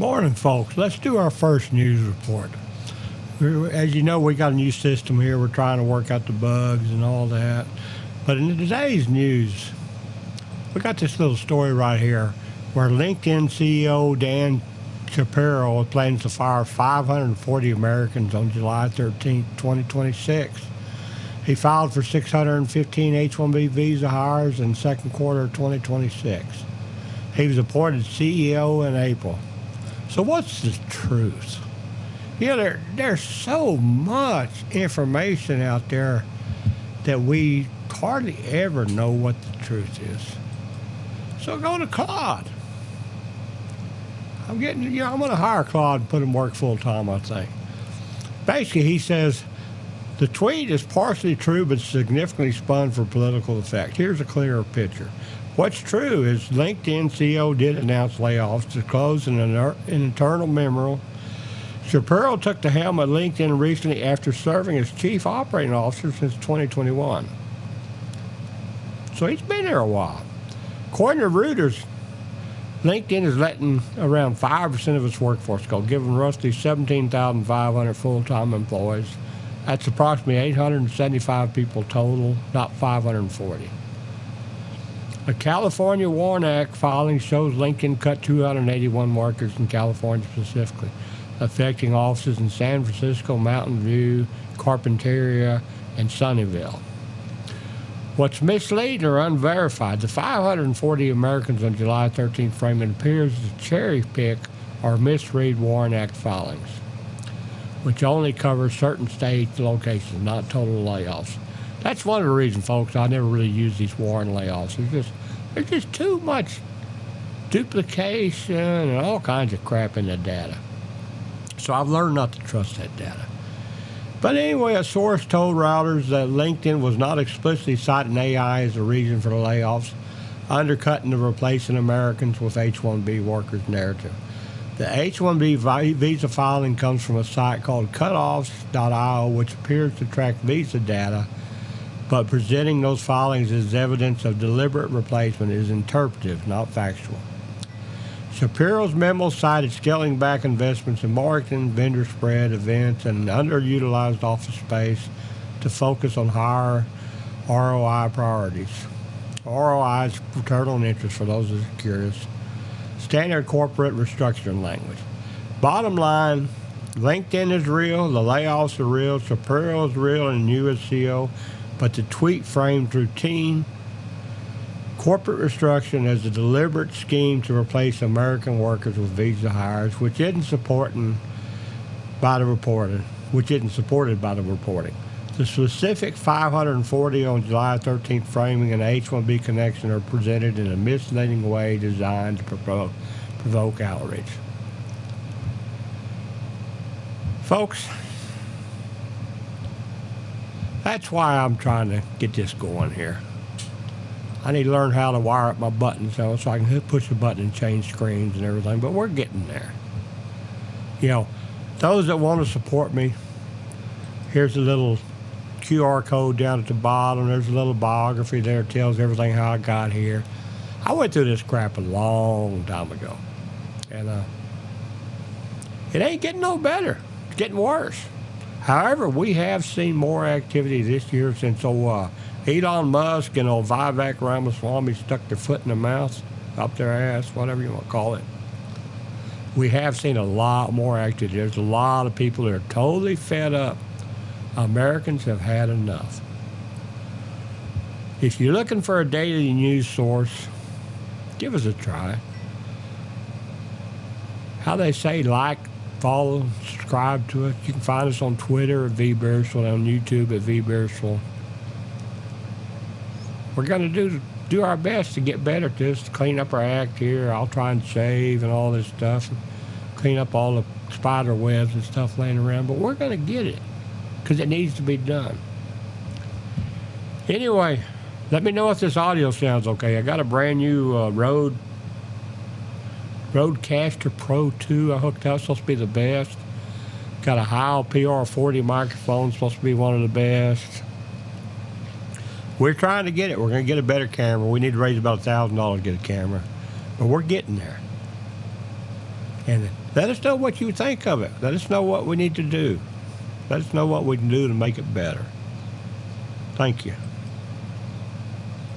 Morning, folks. Let's do our first news report. As you know, we got a new system here. We're trying to work out the bugs and all that. But in today's news, we got this little story right here where LinkedIn CEO Dan Shapiro plans to fire 540 Americans on July 13, 2026. He filed for 615 H-1B visa hires in the second quarter of 2026. He was appointed CEO in April. So what's the truth? There's so much information out there that we hardly ever know what the truth is. So go to Claude. I'm going to hire Claude and put him to work full time, I think. Basically, he says the tweet is partially true but significantly spun for political effect. Here's a clearer picture. What's true is LinkedIn CEO did announce layoffs, disclosed in an internal memo. Shapiro took the helm at LinkedIn recently after serving as chief operating officer since 2021. So he's been there a while. According to Reuters, LinkedIn is letting around 5% of its workforce go, giving roughly 17,500 full-time employees. That's approximately 875 people total, not 540. A California WARN Act filing shows LinkedIn cut 281 workers in California specifically, affecting offices in San Francisco, Mountain View, Carpinteria, and Sunnyvale. What's misleading or unverified, the 540 Americans on July 13th framing appears to cherry pick or misread WARN Act filings, which only covers certain states' locations, not total layoffs. That's one of the reasons, folks, I never really use these WARN layoffs. There's just too much duplication and all kinds of crap in the data. So I've learned not to trust that data. But anyway, a source told Reuters that LinkedIn was not explicitly citing AI as a reason for the layoffs, undercutting the replacing Americans with H-1B workers narrative. The H-1B visa filing comes from a site called cutoffs.io, which appears to track visa data, but presenting those filings as evidence of deliberate replacement is interpretive, not factual. Shapiro's memo cited scaling back investments in marketing, vendor spread, events, and underutilized office space to focus on higher ROI priorities. ROI is return on interest for those that are curious. Standard corporate restructuring language. Bottom line, LinkedIn is real, the layoffs are real, Shapiro is real, and you as CEO, but the tweet framed routine corporate restructuring as a deliberate scheme to replace American workers with visa hires, which isn't supported by the reporting. The specific 540 on July 13th framing and H-1B connection are presented in a misleading way designed to provoke outrage. Folks, that's why I'm trying to get this going here. I need to learn how to wire up my buttons so I can push the button and change screens and everything, but we're getting there. Those that want to support me, here's a little QR code down at the bottom. There's a little biography there that tells everything how I got here. I went through this crap a long time ago, and it ain't getting no better. It's getting worse. However, we have seen more activity this year since Elon Musk and Vivek Ramaswamy stuck their foot in their mouth, up their ass, whatever you want to call it. We have seen a lot more activity. There's a lot of people that are totally fed up. Americans have had enough. If you're looking for a daily news source, give us a try. How they say, like, follow, subscribe to us. You can find us on Twitter at VBearsville, on YouTube at VBearsville. We're going to do our best to get better at this, to clean up our act here. I'll try and shave and all this stuff, and clean up all the spider webs and stuff laying around, but we're going to get it because it needs to be done. Anyway, let me know if this audio sounds okay. I got a brand new Rodecaster Pro 2 I hooked up, supposed to be the best. Got a Heil PR40 microphone, supposed to be one of the best. We're trying to get it. We're going to get a better camera. We need to raise about $1,000 to get a camera. But we're getting there. And let us know what you think of it. Let us know what we need to do. Let us know what we can do to make it better. Thank you.